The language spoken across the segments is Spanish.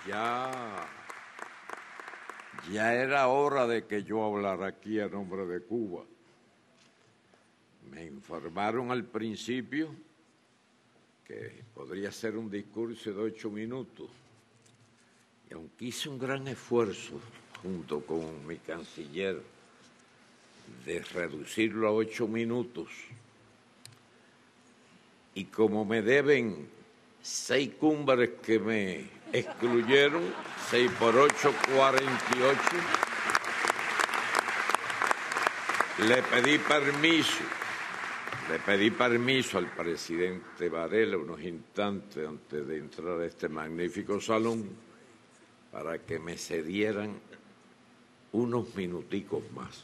Ya era hora de que yo hablara aquí a nombre de Cuba. Me informaron al principio que podría ser un discurso de 8 minutos. Y aunque hice un gran esfuerzo, junto con mi canciller, de reducirlo a 8 minutos, y como me deben 6 cumbres que me excluyeron, 6 por 8, 48, le pedí permiso al presidente Varela unos instantes antes de entrar a este magnífico salón para que me cedieran unos minuticos más,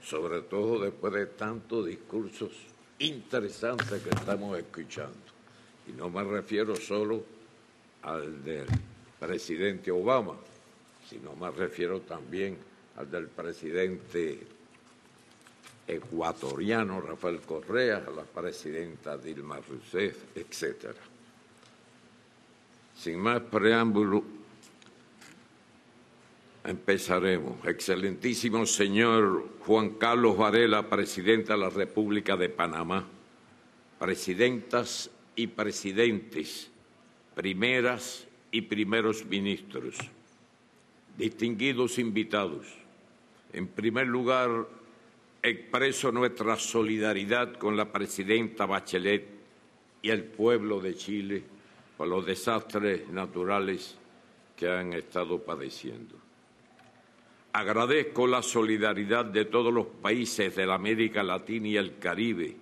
sobre todo después de tantos discursos interesantes que estamos escuchando. Y no me refiero solo al del presidente Obama, sino me refiero también al del presidente ecuatoriano Rafael Correa, a la presidenta Dilma Rousseff, etc. Sin más preámbulo, empezaremos. Excelentísimo señor Juan Carlos Varela, presidente de la República de Panamá, presidentas y presidentes, primeras y primeros ministros, distinguidos invitados. En primer lugar, expreso nuestra solidaridad con la presidenta Bachelet y el pueblo de Chile por los desastres naturales que han estado padeciendo. Agradezco la solidaridad de todos los países de la América Latina y el Caribe,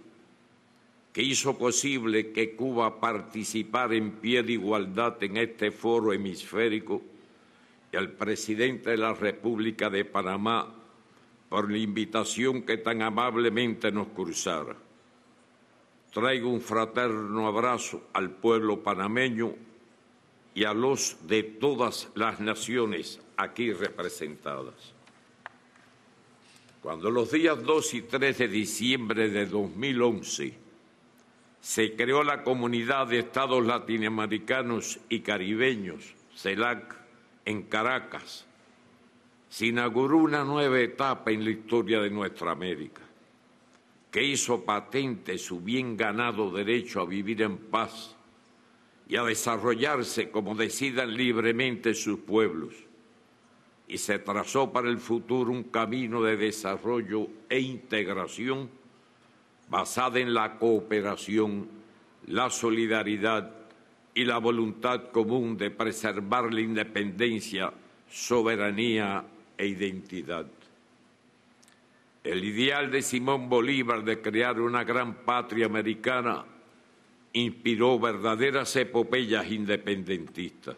que hizo posible que Cuba participara en pie de igualdad en este foro hemisférico, y al presidente de la República de Panamá por la invitación que tan amablemente nos cruzara. Traigo un fraterno abrazo al pueblo panameño y a los de todas las naciones aquí representadas. Cuando los días 2 y 3 de diciembre de 2011 se creó la Comunidad de Estados Latinoamericanos y Caribeños, CELAC, en Caracas, se inauguró una nueva etapa en la historia de nuestra América, que hizo patente su bien ganado derecho a vivir en paz y a desarrollarse como decidan libremente sus pueblos, y se trazó para el futuro un camino de desarrollo e integración basada en la cooperación, la solidaridad y la voluntad común de preservar la independencia, soberanía e identidad. El ideal de Simón Bolívar de crear una gran patria americana inspiró verdaderas epopeyas independentistas.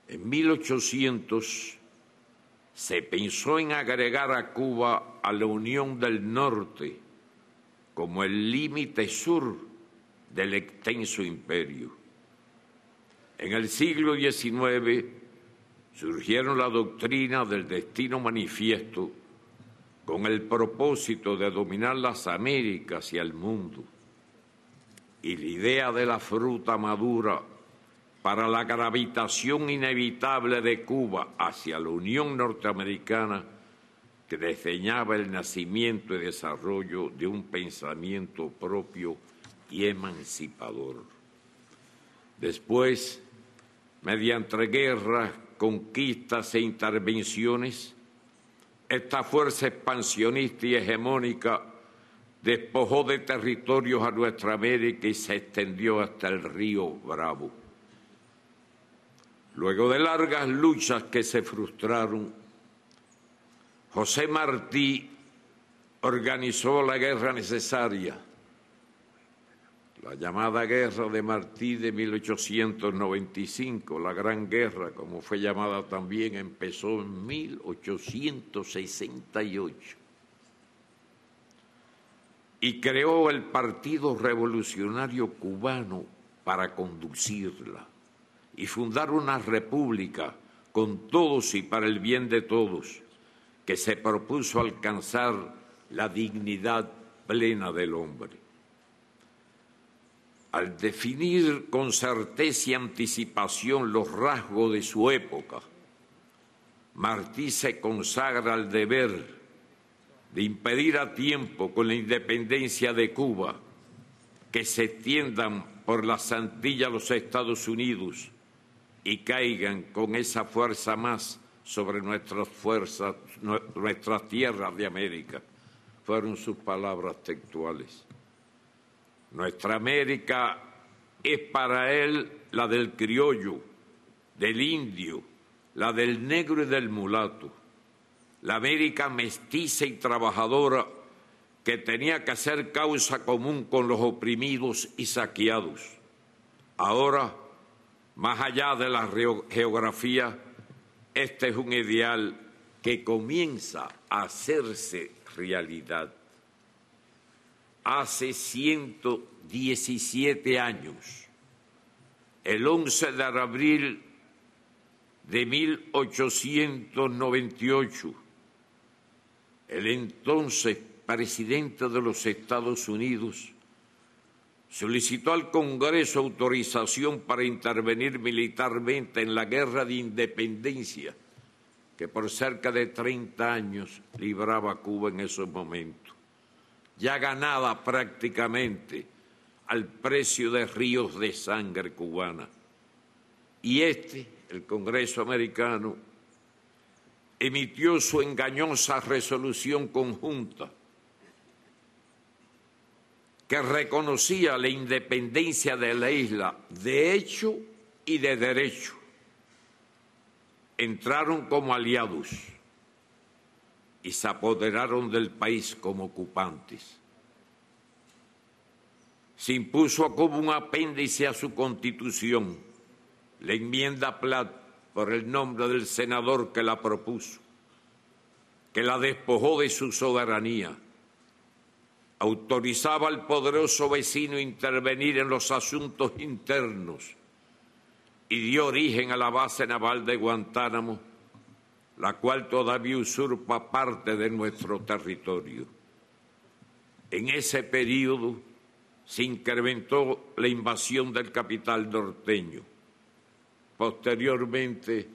En 1800 se pensó en agregar a Cuba a la Unión del Norte como el límite sur del extenso imperio. En el siglo XIX surgieron la doctrina del destino manifiesto con el propósito de dominar las Américas y el mundo, y la idea de la fruta madura para la gravitación inevitable de Cuba hacia la Unión Norteamericana, que diseñaba el nacimiento y desarrollo de un pensamiento propio y emancipador. Después, mediante guerras, conquistas e intervenciones, esta fuerza expansionista y hegemónica despojó de territorios a nuestra América y se extendió hasta el río Bravo. Luego de largas luchas que se frustraron, José Martí organizó la guerra necesaria, la llamada Guerra de Martí de 1895, la Gran Guerra, como fue llamada también, empezó en 1868. Y creó el Partido Revolucionario Cubano para conducirla y fundar una república con todos y para el bien de todos, que se propuso alcanzar la dignidad plena del hombre. Al definir con certeza y anticipación los rasgos de su época, Martí se consagra al deber de impedir a tiempo con la independencia de Cuba que se extiendan por las Antillas los Estados Unidos y caigan con esa fuerza más sobre nuestras tierras de América. Fueron sus palabras textuales. Nuestra América es para él la del criollo, del indio, la del negro y del mulato. La América mestiza y trabajadora que tenía que hacer causa común con los oprimidos y saqueados. Ahora, más allá de la geografía, este es un ideal que comienza a hacerse realidad. Hace 117 años, el 11 de abril de 1898, el entonces presidente de los Estados Unidos solicitó al Congreso autorización para intervenir militarmente en la guerra de independencia que por cerca de 30 años libraba Cuba en esos momentos, ya ganada prácticamente al precio de ríos de sangre cubana. Y el Congreso americano, emitió su engañosa resolución conjunta que reconocía la independencia de la isla de hecho y de derecho. Entraron como aliados y se apoderaron del país como ocupantes. Se impuso como un apéndice a su Constitución la enmienda Platt por el nombre del senador que la propuso, que la despojó de su soberanía. Autorizaba al poderoso vecino a intervenir en los asuntos internos y dio origen a la base naval de Guantánamo, la cual todavía usurpa parte de nuestro territorio. En ese período se incrementó la invasión del capital norteño. Posteriormente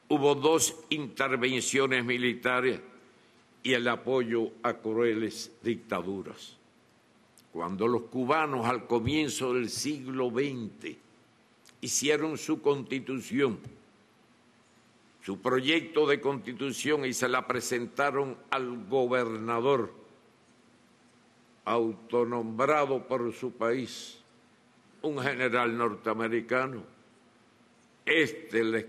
hubo 2 intervenciones militares y el apoyo a crueles dictaduras. Cuando los cubanos al comienzo del siglo XX hicieron su constitución, su proyecto de constitución, y se la presentaron al gobernador autonombrado por su país, un general norteamericano, les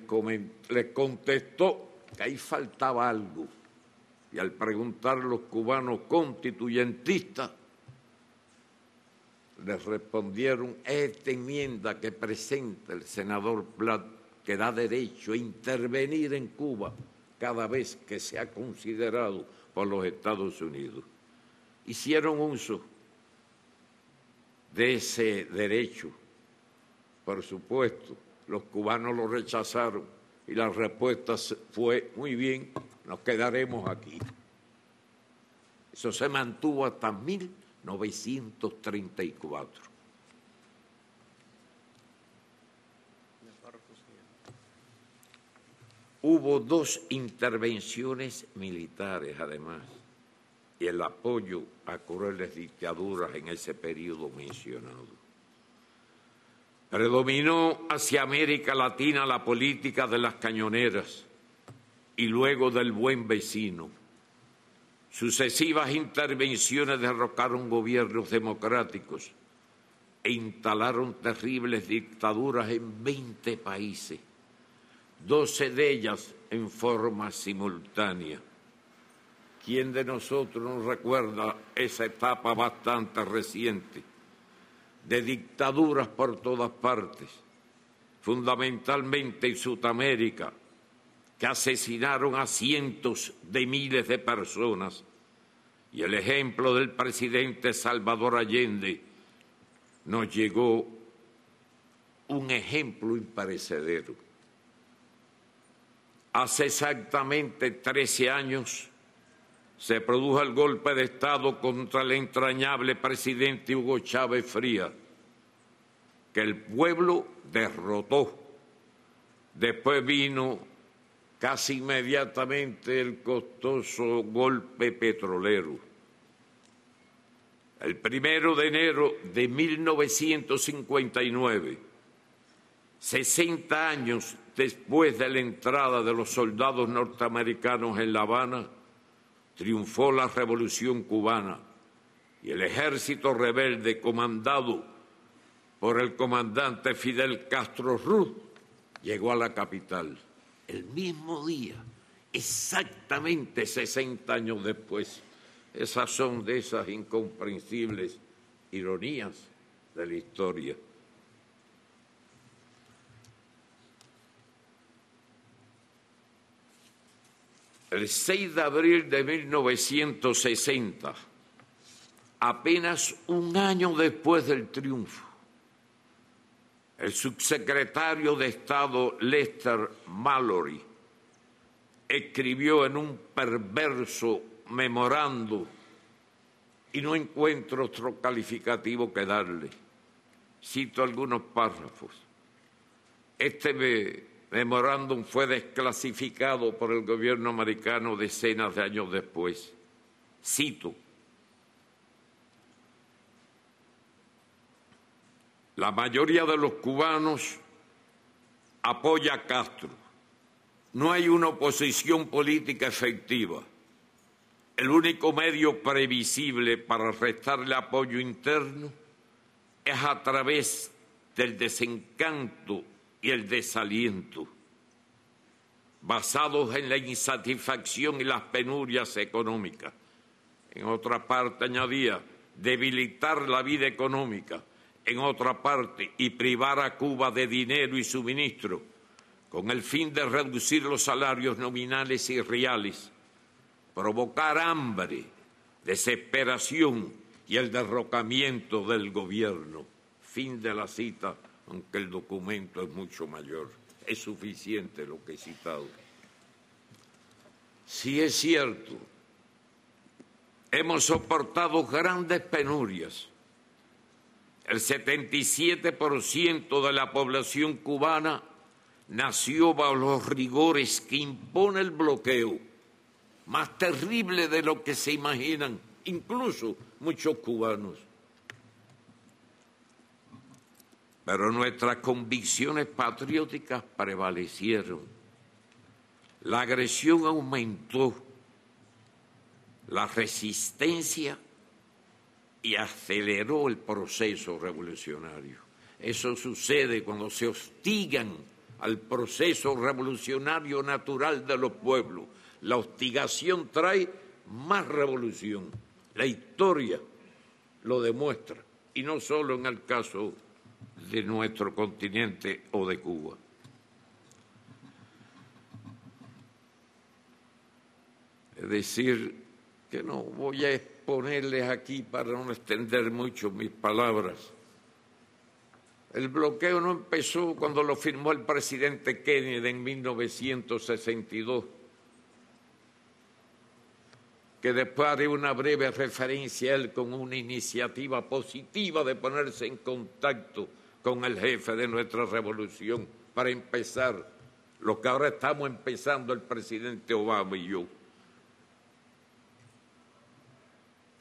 contestó que ahí faltaba algo. Y al preguntar a los cubanos constituyentistas, les respondieron: esta enmienda que presenta el senador Platt, que da derecho a intervenir en Cuba cada vez que sea considerado por los Estados Unidos. Hicieron uso de ese derecho. Por supuesto, los cubanos lo rechazaron y la respuesta fue: muy bien, nos quedaremos aquí. Eso se mantuvo hasta 1934. Hubo 2 intervenciones militares, además, y el apoyo a crueles dictaduras en ese periodo mencionado. Predominó hacia América Latina la política de las cañoneras y luego del buen vecino. Sucesivas intervenciones derrocaron gobiernos democráticos e instalaron terribles dictaduras en 20 países, 12 de ellas en forma simultánea. ¿Quién de nosotros no recuerda esa etapa bastante reciente de dictaduras por todas partes, fundamentalmente en Sudamérica, que asesinaron a cientos de miles de personas? Y el ejemplo del presidente Salvador Allende nos llegó un ejemplo imperecedero. Hace exactamente 13 años se produjo el golpe de Estado contra el entrañable presidente Hugo Chávez Frías, que el pueblo derrotó. Después vino casi inmediatamente el costoso golpe petrolero. El 1 de enero de 1959, 60 años después de la entrada de los soldados norteamericanos en La Habana, triunfó la Revolución Cubana y el ejército rebelde comandado por el comandante Fidel Castro Ruz llegó a la capital. El mismo día, exactamente 60 años después. Esas son de esas incomprensibles ironías de la historia. El 6 de abril de 1960, apenas un año después del triunfo, el subsecretario de Estado Lester Mallory escribió en un perverso memorando, y no encuentro otro calificativo que darle. Cito algunos párrafos. Este memorándum fue desclasificado por el gobierno americano decenas de años después. Cito: la mayoría de los cubanos apoya a Castro. No hay una oposición política efectiva. El único medio previsible para restarle apoyo interno es a través del desencanto y el desaliento, basados en la insatisfacción y las penurias económicas. En otra parte, añadía, debilitar la vida económica. En otra parte, y privar a Cuba de dinero y suministro, con el fin de reducir los salarios nominales y reales, provocar hambre, desesperación y el derrocamiento del gobierno. Fin de la cita, aunque el documento es mucho mayor. Es suficiente lo que he citado. Sí es cierto, hemos soportado grandes penurias. El 77% de la población cubana nació bajo los rigores que impone el bloqueo, más terrible de lo que se imaginan, incluso muchos cubanos. Pero nuestras convicciones patrióticas prevalecieron. La agresión aumentó, la resistencia y aceleró el proceso revolucionario. Eso sucede cuando se hostigan al proceso revolucionario natural de los pueblos. La hostigación trae más revolución. La historia lo demuestra, y no solo en el caso de nuestro continente o de Cuba. Es decir, que no voy a exponerles aquí para no extender mucho mis palabras. El bloqueo no empezó cuando lo firmó el presidente Kennedy en 1962, que después haré una breve referencia a él con una iniciativa positiva de ponerse en contacto con el jefe de nuestra revolución para empezar lo que ahora estamos empezando el presidente Obama y yo.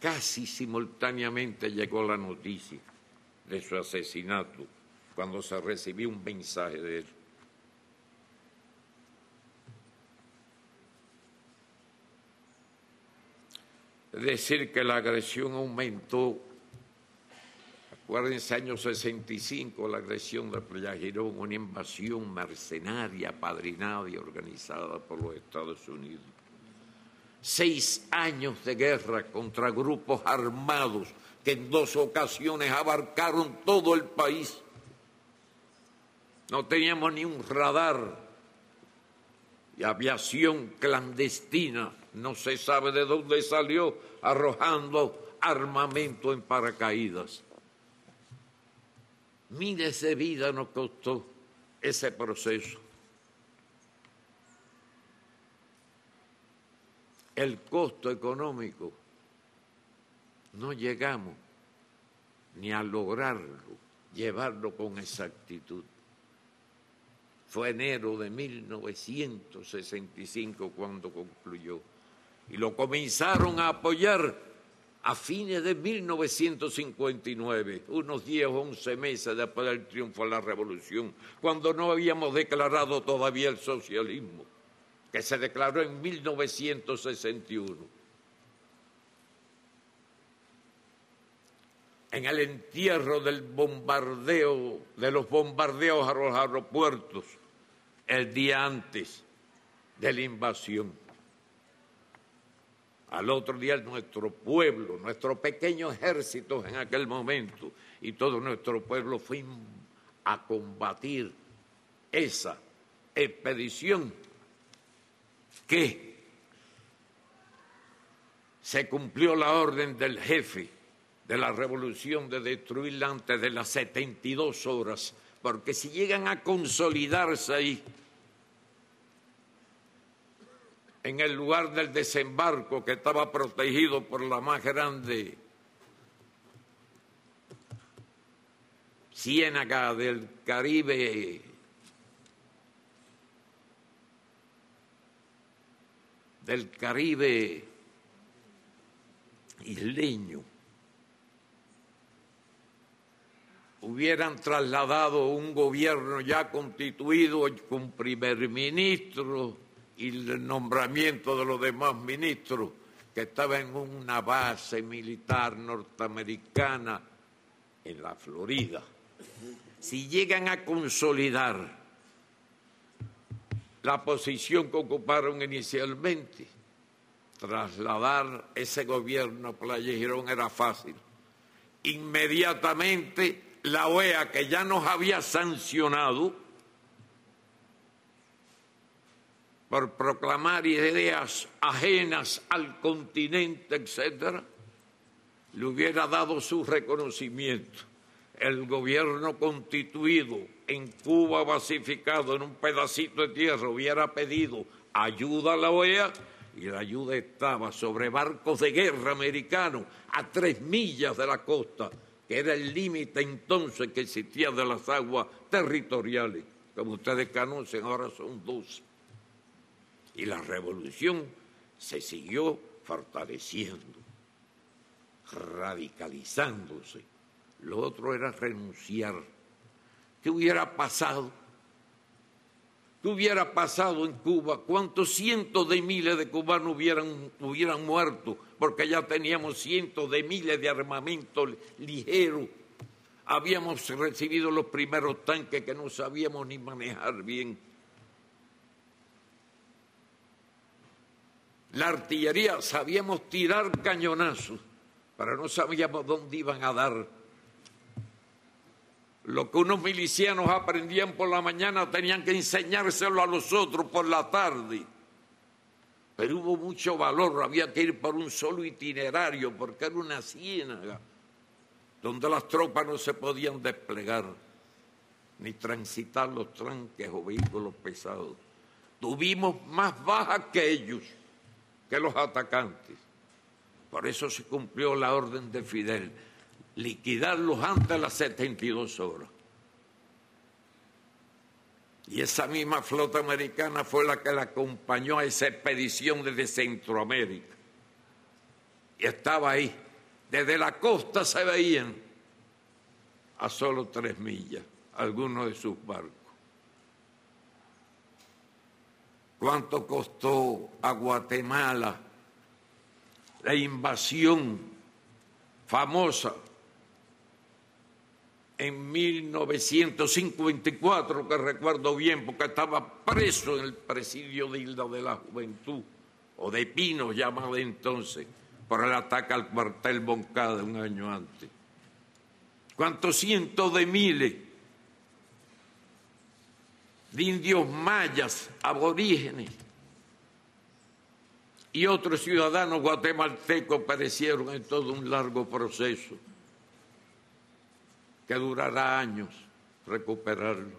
Casi simultáneamente llegó la noticia de su asesinato cuando se recibió un mensaje de él. Es decir, que la agresión aumentó. Acuérdense, año 65, la agresión de Playa Girón, una invasión mercenaria, apadrinada y organizada por los Estados Unidos. 6 años de guerra contra grupos armados que en 2 ocasiones abarcaron todo el país. No teníamos ni un radar y aviación clandestina, no se sabe de dónde salió, arrojando armamento en paracaídas. Miles de vidas nos costó ese proceso. El costo económico, no llegamos ni a lograrlo llevarlo con exactitud. Fue enero de 1965 cuando concluyó. Y lo comenzaron a apoyar a fines de 1959, unos 10 o 11 meses después del triunfo de la Revolución, cuando no habíamos declarado todavía el socialismo, que se declaró en 1961. En el entierro del bombardeo, de los bombardeos a los aeropuertos, el día antes de la invasión. Al otro día nuestro pueblo, nuestro pequeño ejército en aquel momento y todo nuestro pueblo fuimos a combatir esa expedición que se cumplió la orden del jefe de la revolución de destruirla antes de las 72 horas, porque si llegan a consolidarse ahí, en el lugar del desembarco que estaba protegido por la más grande ciénaga del Caribe isleño, hubieran trasladado un gobierno ya constituido con primer ministro y el nombramiento de los demás ministros, que estaba en una base militar norteamericana en la Florida. Si llegan a consolidar la posición que ocuparon inicialmente, trasladar ese gobierno a Playa Girón era fácil. Inmediatamente la OEA, que ya nos había sancionado por proclamar ideas ajenas al continente, etcétera, le hubiera dado su reconocimiento. El gobierno constituido en Cuba, basificado en un pedacito de tierra, hubiera pedido ayuda a la OEA y la ayuda estaba sobre barcos de guerra americanos a 3 millas de la costa, que era el límite entonces que existía de las aguas territoriales. Como ustedes conocen, ahora son 12. Y la revolución se siguió fortaleciendo, radicalizándose. Lo otro era renunciar. ¿Qué hubiera pasado? ¿Qué hubiera pasado en Cuba? ¿Cuántos cientos de miles de cubanos hubieran muerto? Porque ya teníamos cientos de miles de armamento ligero. Habíamos recibido los primeros tanques que no sabíamos ni manejar bien. La artillería, sabíamos tirar cañonazos, pero no sabíamos dónde iban a dar. Lo que unos milicianos aprendían por la mañana tenían que enseñárselo a los otros por la tarde. Pero hubo mucho valor, había que ir por un solo itinerario, porque era una ciénaga donde las tropas no se podían desplegar, ni transitar los tranques o vehículos pesados. Tuvimos más bajas que ellos, que los atacantes. Por eso se cumplió la orden de Fidel, liquidarlos antes de las 72 horas. Y esa misma flota americana fue la que la acompañó a esa expedición desde Centroamérica. Y estaba ahí. Desde la costa se veían a solo 3 millas algunos de sus barcos. ¿Cuánto costó a Guatemala la invasión famosa en 1954, que recuerdo bien, porque estaba preso en el presidio de Isla de la Juventud, o de Pinos llamado entonces, por el ataque al cuartel Moncada un año antes? ¿Cuántos cientos de miles de indios mayas, aborígenes y otros ciudadanos guatemaltecos perecieron en todo un largo proceso que durará años recuperarlos?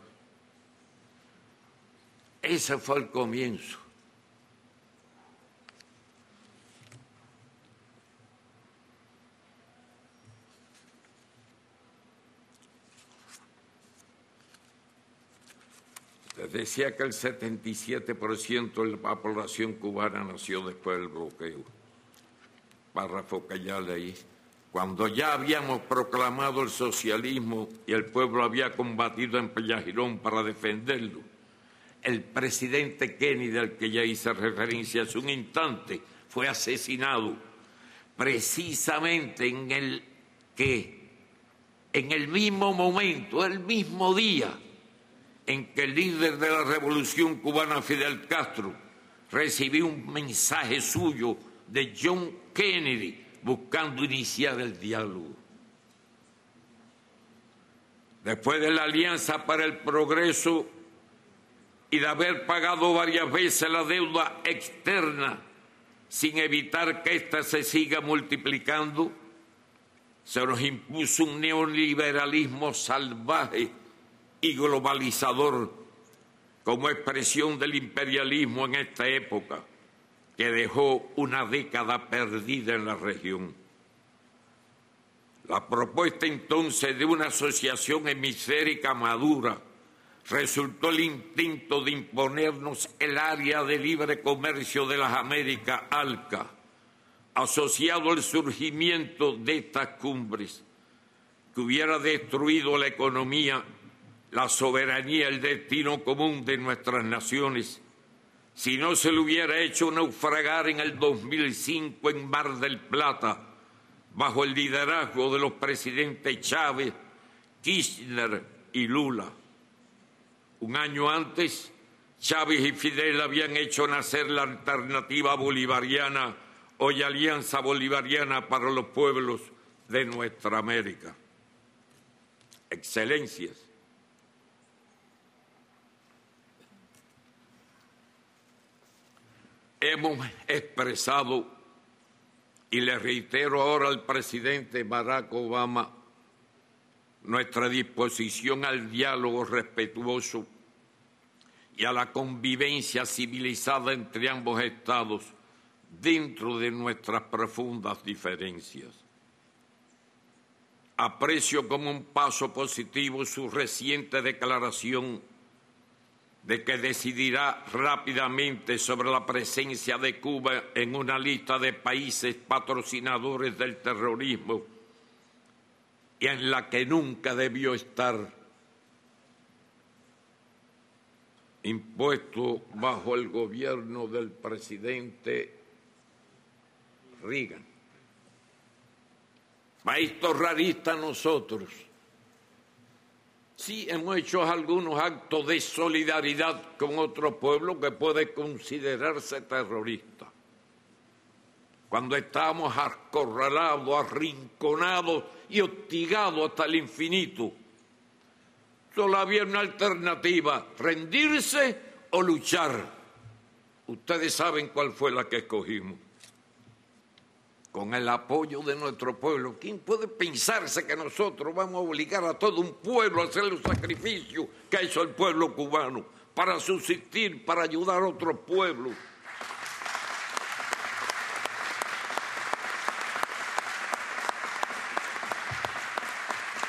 Ese fue el comienzo. decía que el 77% de la población cubana nació después del bloqueo. Párrafo que ya leí. Cuando ya habíamos proclamado el socialismo y el pueblo había combatido en Pellagirón para defenderlo, el presidente Kennedy, al que ya hice referencia hace un instante, fue asesinado precisamente en el mismo momento, el mismo día en que el líder de la revolución cubana, Fidel Castro, recibió un mensaje suyo de John Kennedy buscando iniciar el diálogo. Después de la Alianza para el Progreso y de haber pagado varias veces la deuda externa sin evitar que ésta se siga multiplicando, se nos impuso un neoliberalismo salvaje y globalizador como expresión del imperialismo en esta época, que dejó una década perdida en la región. La propuesta entonces de una asociación hemisférica madura resultó el intento de imponernos el área de libre comercio de las Américas, ALCA, asociado al surgimiento de estas cumbres, que hubiera destruido la economía, la soberanía, el destino común de nuestras naciones, si no se le hubiera hecho naufragar en el 2005 en Mar del Plata, bajo el liderazgo de los presidentes Chávez, Kirchner y Lula. Un año antes, Chávez y Fidel habían hecho nacer la alternativa bolivariana, hoy Alianza Bolivariana para los Pueblos de nuestra América. Excelencias, hemos expresado, y le reitero ahora al presidente Barack Obama, nuestra disposición al diálogo respetuoso y a la convivencia civilizada entre ambos estados dentro de nuestras profundas diferencias. Aprecio como un paso positivo su reciente declaración de que decidirá rápidamente sobre la presencia de Cuba en una lista de países patrocinadores del terrorismo y en la que nunca debió estar, impuesto bajo el gobierno del presidente Reagan. Maestros raristas nosotros. Sí, hemos hecho algunos actos de solidaridad con otro pueblo que puede considerarse terrorista. Cuando estábamos acorralados, arrinconados y hostigados hasta el infinito, solo había una alternativa: rendirse o luchar. Ustedes saben cuál fue la que escogimos. Con el apoyo de nuestro pueblo. ¿Quién puede pensarse que nosotros vamos a obligar a todo un pueblo a hacer los sacrificios que ha hecho el pueblo cubano para subsistir, para ayudar a otros pueblos?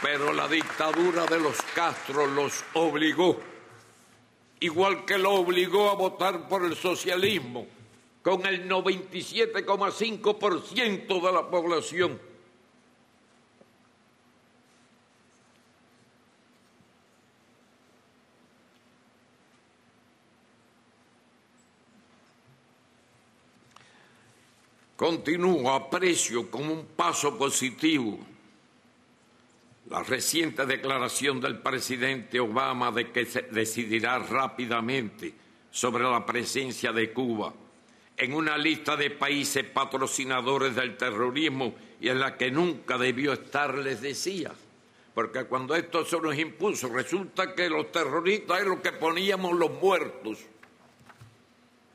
Pero la dictadura de los Castro los obligó, igual que lo obligó a votar por el socialismo, con el 97,5% de la población. Continúo, aprecio como un paso positivo la reciente declaración del presidente Obama de que se decidirá rápidamente sobre la presencia de Cuba en una lista de países patrocinadores del terrorismo y en la que nunca debió estar, les decía. Porque cuando esto se nos impuso, resulta que los terroristas es lo que poníamos los muertos.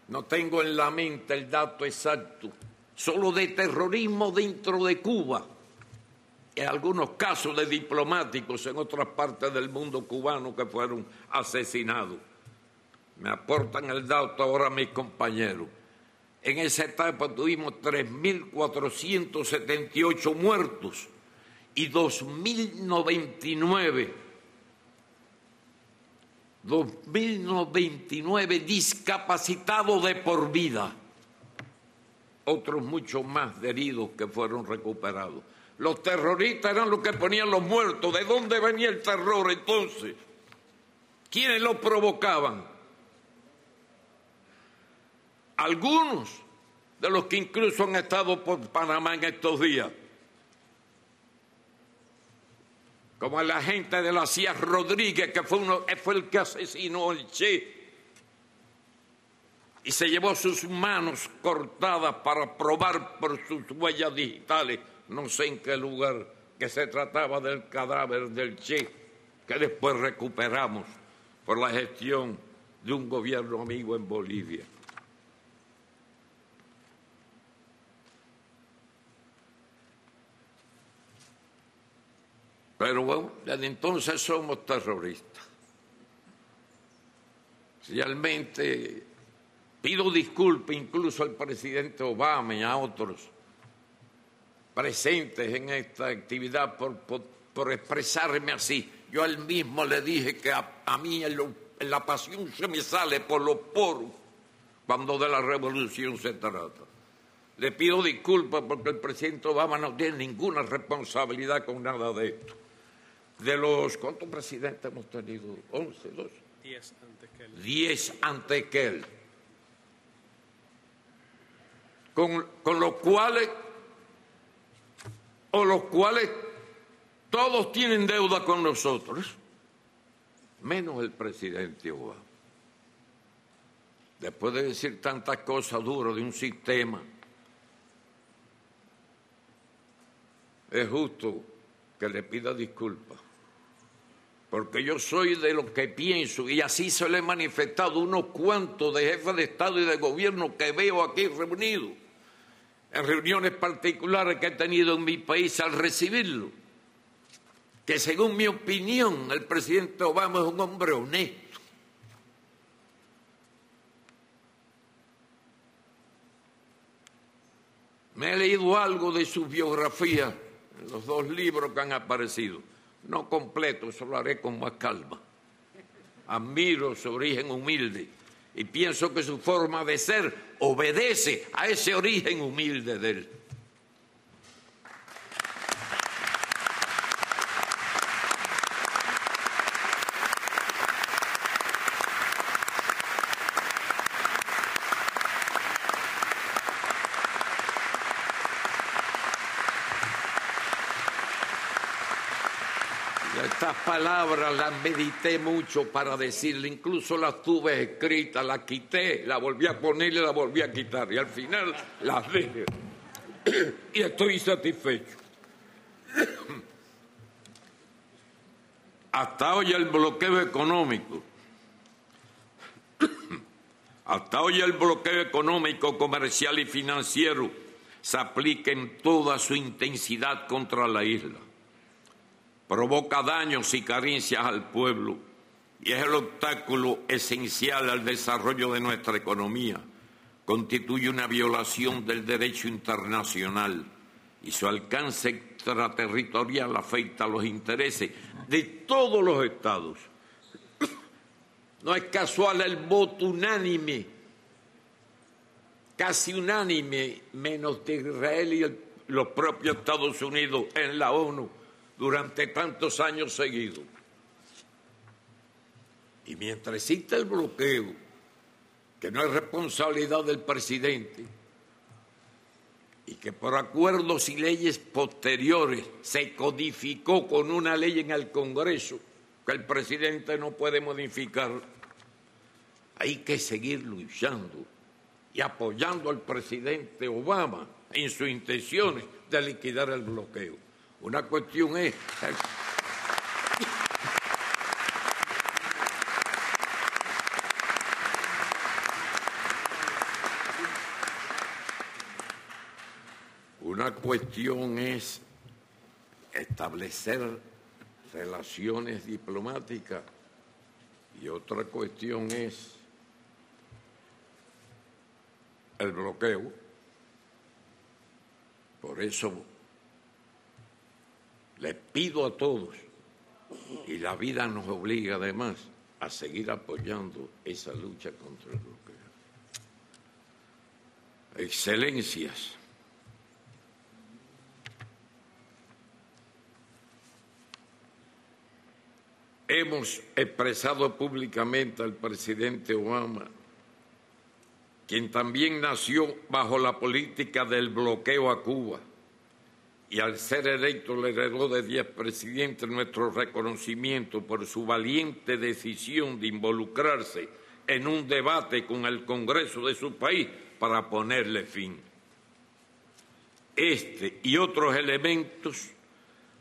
No tengo en la mente el dato exacto, solo de terrorismo dentro de Cuba. En algunos casos de diplomáticos en otras partes del mundo cubano que fueron asesinados. Me aportan el dato ahora mis compañeros. En esa etapa tuvimos 3.478 muertos y 2.099 2.029 discapacitados de por vida. Otros muchos más heridos que fueron recuperados. Los terroristas eran los que ponían los muertos. ¿De dónde venía el terror entonces? ¿Quiénes lo provocaban? Algunos de los que incluso han estado por Panamá en estos días, como el agente de la CIA Rodríguez, que fue el que asesinó al Che y se llevó sus manos cortadas para probar por sus huellas digitales, no sé en qué lugar, que se trataba del cadáver del Che, que después recuperamos por la gestión de un gobierno amigo en Bolivia. Pero bueno, desde entonces somos terroristas. Realmente pido disculpas incluso al presidente Obama y a otros presentes en esta actividad por expresarme así. Yo a él mismo le dije que a mí la pasión se me sale por los poros cuando de la revolución se trata. Le pido disculpas porque el presidente Obama no tiene ninguna responsabilidad con nada de esto. De los, ¿cuántos presidentes hemos tenido? 11, 12. 10 antes que él. 10 antes que él. Con los cuales todos tienen deuda con nosotros, menos el presidente Obama. Después de decir tantas cosas duras de un sistema, es justo que le pida disculpas, porque yo soy de lo que pienso, y así se lo he manifestado unos cuantos de jefes de Estado y de gobierno que veo aquí reunidos, en reuniones particulares que he tenido en mi país al recibirlo, que según mi opinión el presidente Obama es un hombre honesto. Me he leído algo de su biografía en los 2 libros que han aparecido. No completo, eso lo haré con más calma. Admiro su origen humilde y pienso que su forma de ser obedece a ese origen humilde de él. Estas palabras las medité mucho para decirle, incluso las tuve escritas, las quité, las volví a poner y las volví a quitar, y al final las dejé. Y estoy satisfecho. Hasta hoy el bloqueo económico, comercial y financiero se aplica en toda su intensidad contra la isla. Provoca daños y carencias al pueblo y es el obstáculo esencial al desarrollo de nuestra economía. Constituye una violación del derecho internacional y su alcance extraterritorial afecta a los intereses de todos los estados. No es casual el voto unánime, casi unánime, menos de Israel y los propios Estados Unidos en la ONU, durante tantos años seguidos. Y mientras existe el bloqueo, que no es responsabilidad del presidente, y que por acuerdos y leyes posteriores se codificó con una ley en el Congreso que el presidente no puede modificar, hay que seguir luchando y apoyando al presidente Obama en sus intenciones de liquidar el bloqueo. Una cuestión es... Una cuestión es establecer relaciones diplomáticas y otra cuestión es el bloqueo. Por eso les pido a todos, y la vida nos obliga además a seguir apoyando esa lucha contra el bloqueo. Excelencias, hemos expresado públicamente al presidente Obama, quien también nació bajo la política del bloqueo a Cuba y al ser electo le heredó de 10 presidentes, nuestro reconocimiento por su valiente decisión de involucrarse en un debate con el Congreso de su país para ponerle fin. Este y otros elementos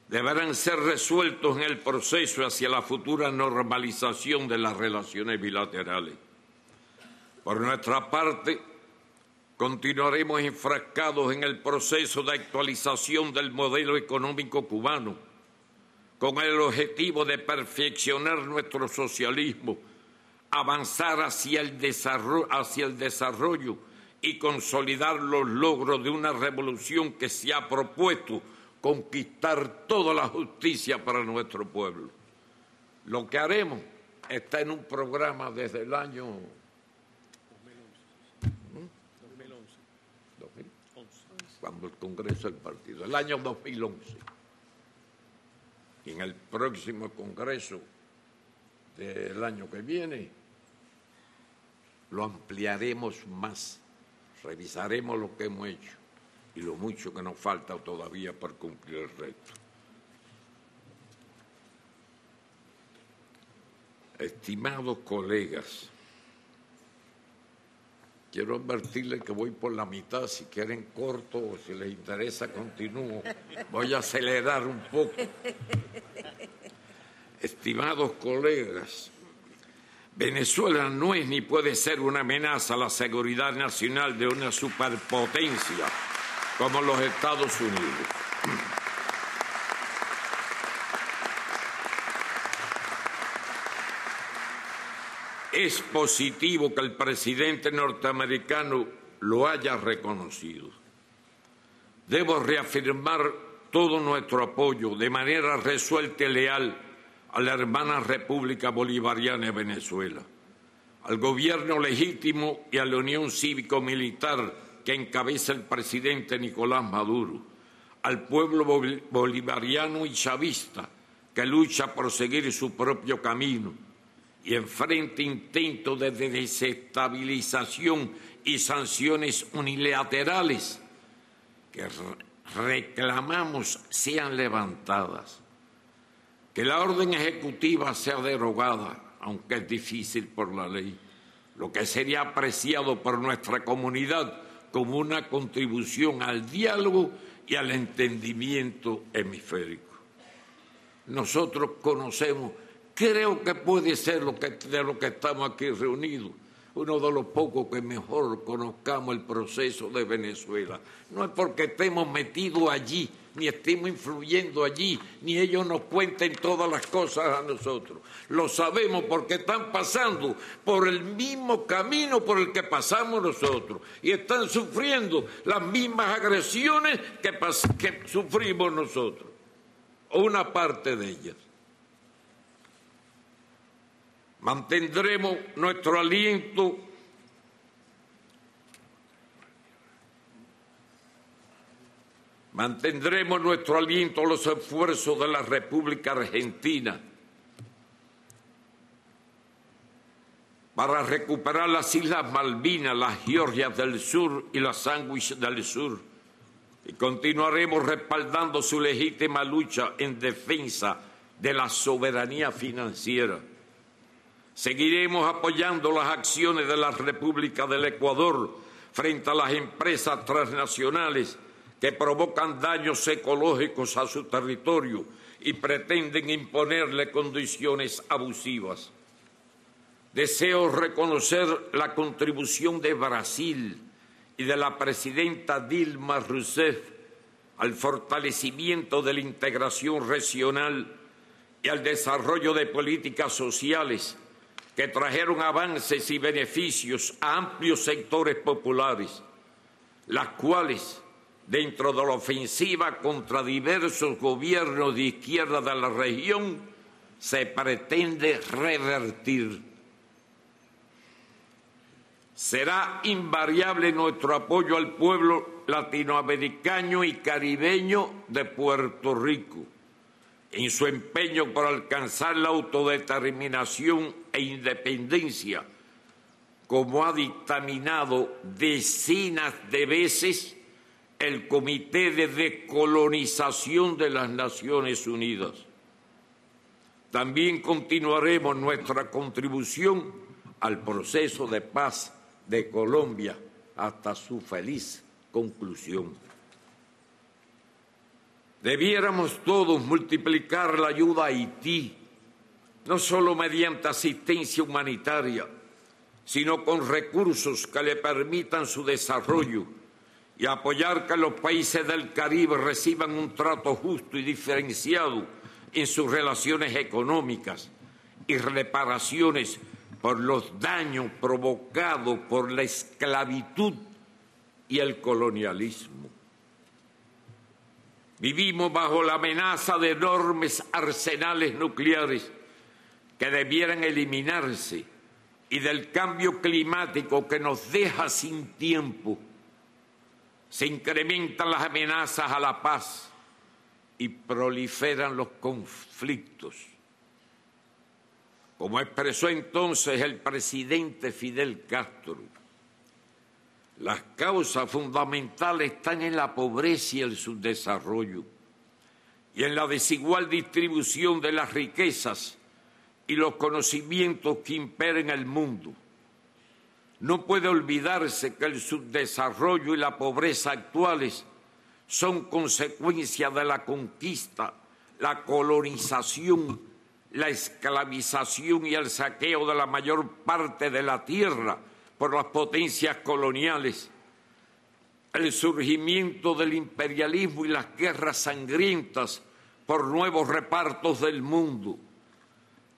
deberán ser resueltos en el proceso hacia la futura normalización de las relaciones bilaterales. Por nuestra parte, continuaremos enfrascados en el proceso de actualización del modelo económico cubano, con el objetivo de perfeccionar nuestro socialismo, avanzar hacia el desarrollo y consolidar los logros de una revolución que se ha propuesto conquistar toda la justicia para nuestro pueblo. Lo que haremos está en un programa desde el año 2011, cuando el Congreso del Partido, el año 2011. Y en el próximo Congreso del año que viene lo ampliaremos más, revisaremos lo que hemos hecho y lo mucho que nos falta todavía para cumplir el reto. Estimados colegas, quiero advertirles que voy por la mitad, si quieren corto o si les interesa continúo. Voy a acelerar un poco. Estimados colegas, Venezuela no es ni puede ser una amenaza a la seguridad nacional de una superpotencia como los Estados Unidos. Es positivo que el presidente norteamericano lo haya reconocido. Debo reafirmar todo nuestro apoyo de manera resuelta y leal a la hermana República Bolivariana de Venezuela, al gobierno legítimo y a la Unión Cívico-Militar que encabeza el presidente Nicolás Maduro, al pueblo bolivariano y chavista que lucha por seguir su propio camino y enfrenta intentos de desestabilización y sanciones unilaterales que reclamamos sean levantadas, que la orden ejecutiva sea derogada, aunque es difícil por la ley, lo que sería apreciado por nuestra comunidad como una contribución al diálogo y al entendimiento hemisférico. Nosotros conocemos, creo que puede ser de lo que estamos aquí reunidos, uno de los pocos que mejor conozcamos el proceso de Venezuela. No es porque estemos metidos allí, ni estemos influyendo allí, ni ellos nos cuenten todas las cosas a nosotros. Lo sabemos porque están pasando por el mismo camino por el que pasamos nosotros y están sufriendo las mismas agresiones que sufrimos nosotros, o una parte de ellas. Mantendremos nuestro aliento a los esfuerzos de la República Argentina para recuperar las Islas Malvinas, las Georgias del Sur y las Sandwich del Sur, y continuaremos respaldando su legítima lucha en defensa de la soberanía financiera. Seguiremos apoyando las acciones de la República del Ecuador frente a las empresas transnacionales que provocan daños ecológicos a su territorio y pretenden imponerle condiciones abusivas. Deseo reconocer la contribución de Brasil y de la presidenta Dilma Rousseff al fortalecimiento de la integración regional y al desarrollo de políticas sociales que trajeron avances y beneficios a amplios sectores populares, las cuales, dentro de la ofensiva contra diversos gobiernos de izquierda de la región, se pretende revertir. Será invariable nuestro apoyo al pueblo latinoamericano y caribeño de Puerto Rico en su empeño por alcanzar la autodeterminación e independencia, como ha dictaminado decenas de veces el Comité de Descolonización de las Naciones Unidas. También continuaremos nuestra contribución al proceso de paz de Colombia hasta su feliz conclusión. Debiéramos todos multiplicar la ayuda a Haití, no solo mediante asistencia humanitaria, sino con recursos que le permitan su desarrollo y apoyar que los países del Caribe reciban un trato justo y diferenciado en sus relaciones económicas y reparaciones por los daños provocados por la esclavitud y el colonialismo. Vivimos bajo la amenaza de enormes arsenales nucleares que debieran eliminarse y del cambio climático que nos deja sin tiempo. Se incrementan las amenazas a la paz y proliferan los conflictos. Como expresó entonces el presidente Fidel Castro, las causas fundamentales están en la pobreza y el subdesarrollo y en la desigual distribución de las riquezas y los conocimientos que imperan el mundo. No puede olvidarse que el subdesarrollo y la pobreza actuales son consecuencia de la conquista, la colonización, la esclavización y el saqueo de la mayor parte de la tierra por las potencias coloniales, el surgimiento del imperialismo y las guerras sangrientas por nuevos repartos del mundo.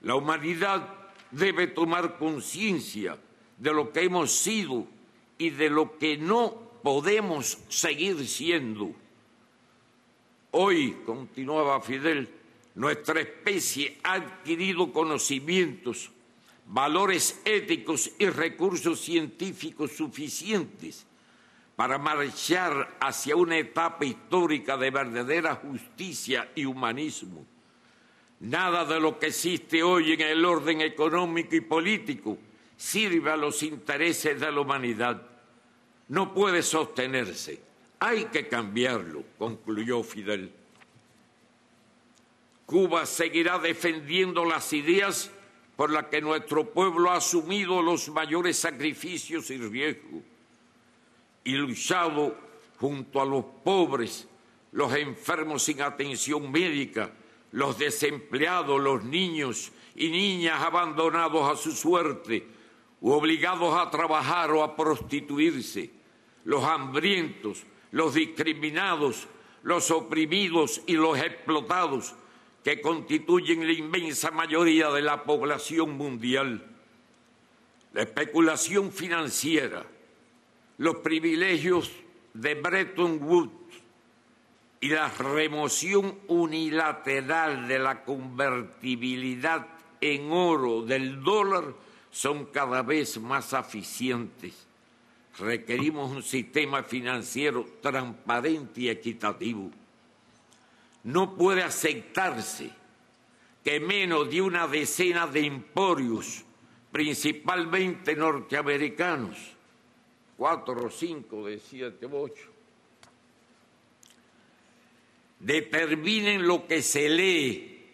La humanidad debe tomar conciencia de lo que hemos sido y de lo que no podemos seguir siendo. Hoy, continuaba Fidel, nuestra especie ha adquirido conocimientos, valores éticos y recursos científicos suficientes para marchar hacia una etapa histórica de verdadera justicia y humanismo. Nada de lo que existe hoy en el orden económico y político sirve a los intereses de la humanidad. No puede sostenerse. Hay que cambiarlo, concluyó Fidel. Cuba seguirá defendiendo las ideas por las que nuestro pueblo ha asumido los mayores sacrificios y riesgos y luchado junto a los pobres, los enfermos sin atención médica, los desempleados, los niños y niñas abandonados a su suerte u obligados a trabajar o a prostituirse, los hambrientos, los discriminados, los oprimidos y los explotados, que constituyen la inmensa mayoría de la población mundial. La especulación financiera, los privilegios de Bretton Woods y la remoción unilateral de la convertibilidad en oro del dólar son cada vez más eficientes. Requerimos un sistema financiero transparente y equitativo. No puede aceptarse que menos de una decena de emporios, principalmente norteamericanos, 4 o 5 de 7 u 8, determinen lo que se lee,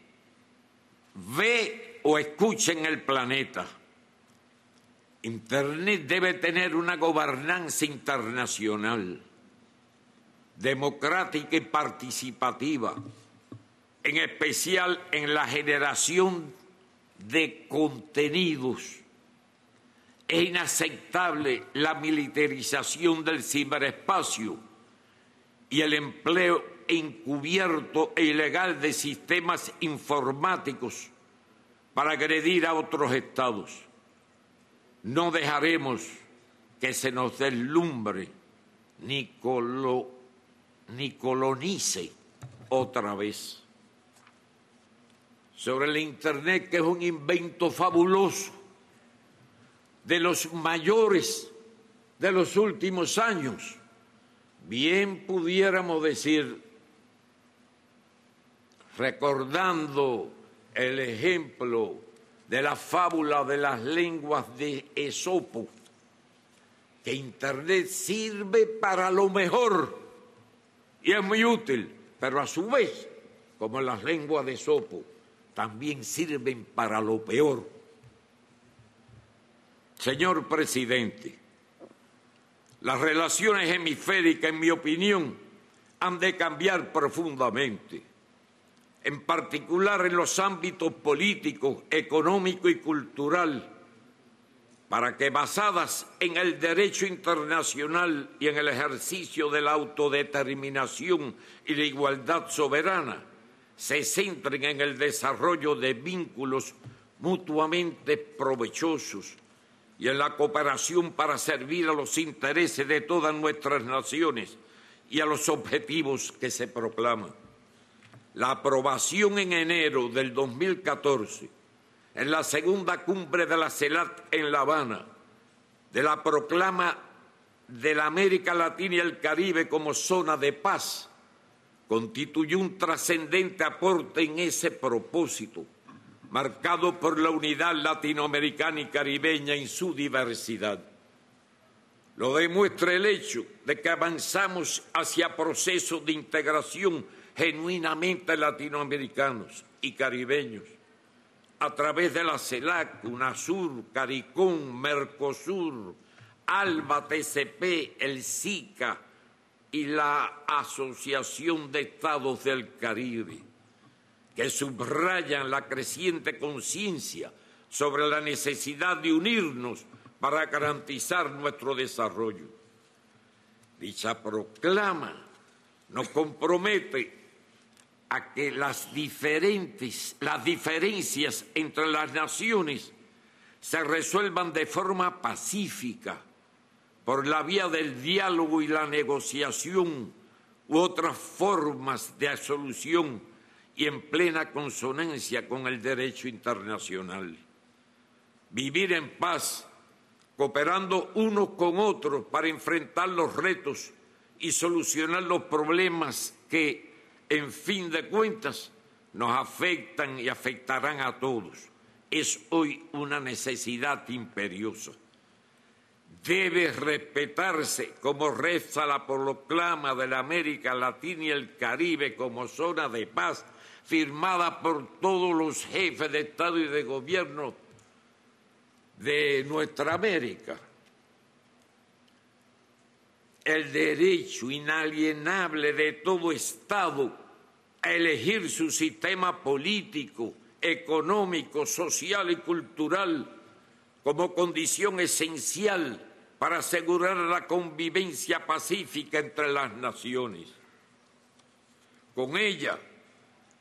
ve o escucha en el planeta. Internet debe tener una gobernanza internacional, democrática y participativa, en especial en la generación de contenidos. Es inaceptable la militarización del ciberespacio y el empleo encubierto e ilegal de sistemas informáticos para agredir a otros estados. No dejaremos que se nos deslumbre ni colonice otra vez. sobre el Internet, que es un invento fabuloso, de los mayores de los últimos años. Bien pudiéramos decir, recordando el ejemplo de la fábula de las lenguas de Esopo, que Internet sirve para lo mejor y es muy útil, pero a su vez, como las lenguas de Esopo, también sirven para lo peor. Señor presidente, las relaciones hemisféricas, en mi opinión, han de cambiar profundamente, en particular en los ámbitos político, económico y cultural, para que, basadas en el derecho internacional y en el ejercicio de la autodeterminación y la igualdad soberana, se centren en el desarrollo de vínculos mutuamente provechosos y en la cooperación para servir a los intereses de todas nuestras naciones y a los objetivos que se proclaman. La aprobación en enero del 2014, en la segunda cumbre de la CELAC en La Habana, de la proclama de la América Latina y el Caribe como zona de paz, constituyó un trascendente aporte en ese propósito, marcado por la unidad latinoamericana y caribeña en su diversidad. Lo demuestra el hecho de que avanzamos hacia procesos de integración genuinamente latinoamericanos y caribeños, a través de la CELAC, UNASUR, CARICOM, Mercosur, ALBA, TCP, el SICA y la Asociación de Estados del Caribe, que subrayan la creciente conciencia sobre la necesidad de unirnos para garantizar nuestro desarrollo. Dicha proclama nos compromete a que las diferencias entre las naciones se resuelvan de forma pacífica por la vía del diálogo y la negociación u otras formas de solución y en plena consonancia con el derecho internacional. Vivir en paz, cooperando unos con otros para enfrentar los retos y solucionar los problemas que, en fin de cuentas, nos afectan y afectarán a todos. Es hoy una necesidad imperiosa. Debe respetarse, como reza la proclama de la América Latina y el Caribe como zona de paz, firmada por todos los jefes de Estado y de Gobierno de nuestra América. El derecho inalienable de todo Estado a elegir su sistema político, económico, social y cultural como condición esencial para asegurar la convivencia pacífica entre las naciones. Con ella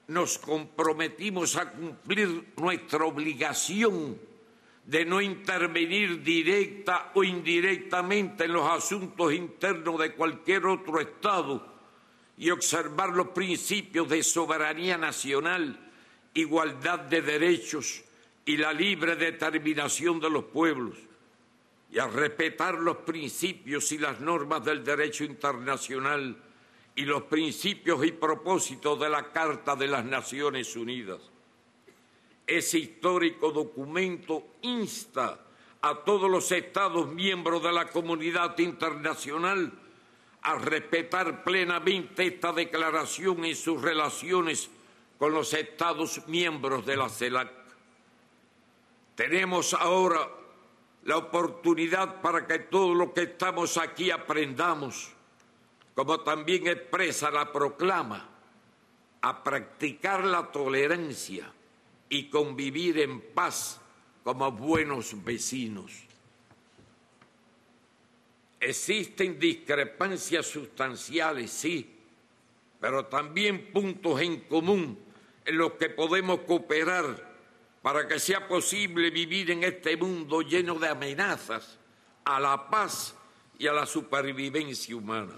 nos comprometimos a cumplir nuestra obligación de no intervenir directa o indirectamente en los asuntos internos de cualquier otro Estado y observar los principios de soberanía nacional, igualdad de derechos y la libre determinación de los pueblos, y a respetar los principios y las normas del derecho internacional y los principios y propósitos de la Carta de las Naciones Unidas. Ese histórico documento insta a todos los Estados miembros de la comunidad internacional a respetar plenamente esta declaración en sus relaciones con los Estados miembros de la CELAC. Tenemos ahora la oportunidad para que todos los que estamos aquí aprendamos, como también expresa la proclama, a practicar la tolerancia y convivir en paz como buenos vecinos. Existen discrepancias sustanciales, sí, pero también puntos en común en los que podemos cooperar para que sea posible vivir en este mundo lleno de amenazas a la paz y a la supervivencia humana.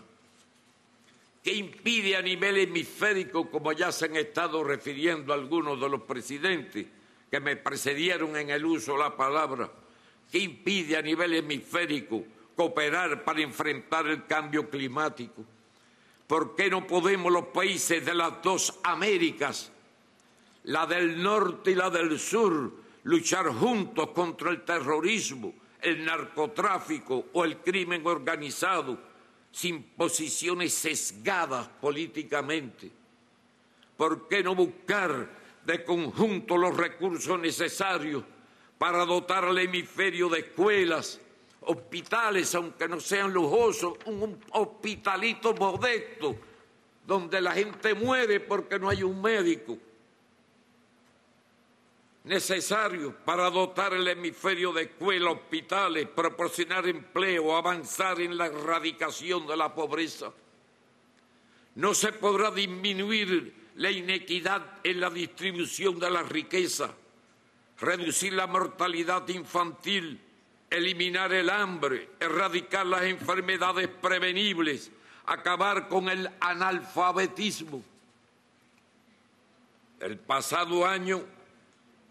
¿Qué impide a nivel hemisférico, como ya se han estado refiriendo algunos de los presidentes que me precedieron en el uso de la palabra, qué impide a nivel hemisférico cooperar para enfrentar el cambio climático? ¿Por qué no podemos los países de las dos Américas, la del norte y la del sur, luchar juntos contra el terrorismo, el narcotráfico o el crimen organizado, sin posiciones sesgadas políticamente? ¿Por qué no buscar de conjunto los recursos necesarios para dotar al hemisferio de escuelas, hospitales, aunque no sean lujosos, un hospitalito modesto, donde la gente muere porque no hay un médico necesario para dotar el hemisferio de escuelas, hospitales, proporcionar empleo, avanzar en la erradicación de la pobreza? No se podrá disminuir la inequidad en la distribución de la riqueza, reducir la mortalidad infantil, eliminar el hambre, erradicar las enfermedades prevenibles, acabar con el analfabetismo. El pasado año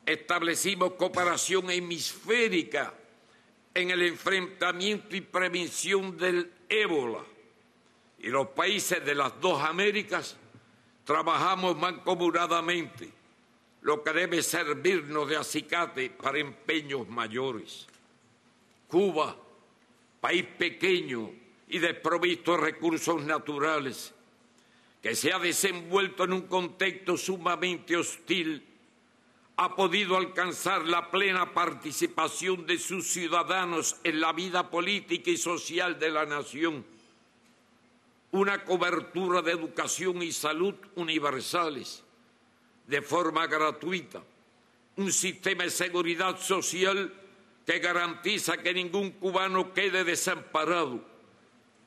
establecimos cooperación hemisférica en el enfrentamiento y prevención del ébola, y los países de las dos Américas trabajamos mancomunadamente, lo que debe servirnos de acicate para empeños mayores. Cuba, país pequeño y desprovisto de recursos naturales, que se ha desenvuelto en un contexto sumamente hostil, ha podido alcanzar la plena participación de sus ciudadanos en la vida política y social de la nación, una cobertura de educación y salud universales de forma gratuita, un sistema de seguridad social que garantiza que ningún cubano quede desamparado,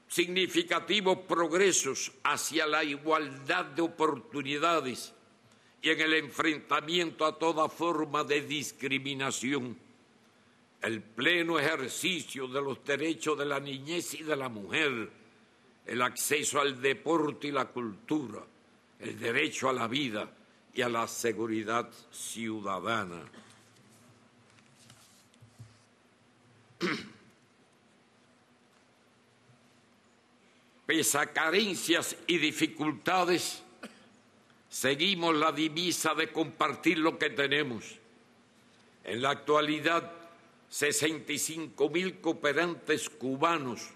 significativos progresos hacia la igualdad de oportunidades y en el enfrentamiento a toda forma de discriminación, el pleno ejercicio de los derechos de la niñez y de la mujer, el acceso al deporte y la cultura, el derecho a la vida y a la seguridad ciudadana. Pese a carencias y dificultades, seguimos la divisa de compartir lo que tenemos. En la actualidad, 65.000 cooperantes cubanos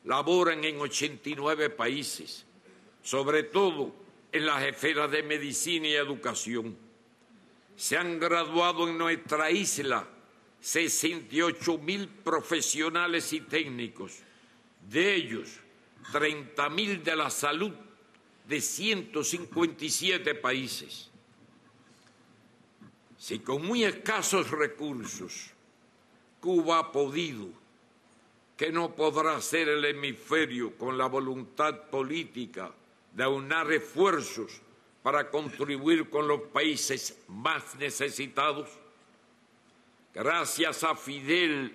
laboran en 89 países, sobre todo en las esferas de medicina y educación. Se han graduado en nuestra isla 68.000 profesionales y técnicos, de ellos 30.000 de la salud de 157 países. Si con muy escasos recursos Cuba ha podido, ¿qué no podrá hacer el hemisferio con la voluntad política de aunar esfuerzos para contribuir con los países más necesitados? Gracias a Fidel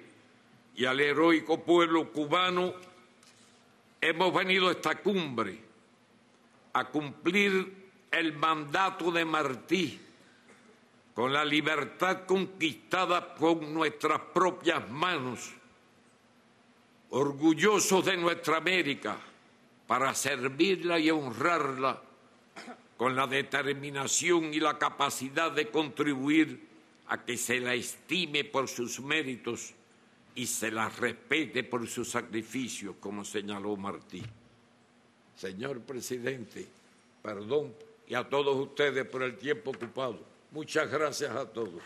y al heroico pueblo cubano, hemos venido a esta cumbre a cumplir el mandato de Martí, con la libertad conquistada con nuestras propias manos, orgullosos de nuestra América, para servirla y honrarla con la determinación y la capacidad de contribuir a que se la estime por sus méritos y se la respete por sus sacrificios, como señaló Martí. Señor presidente, perdón, y a todos ustedes por el tiempo ocupado. Muchas gracias a todos.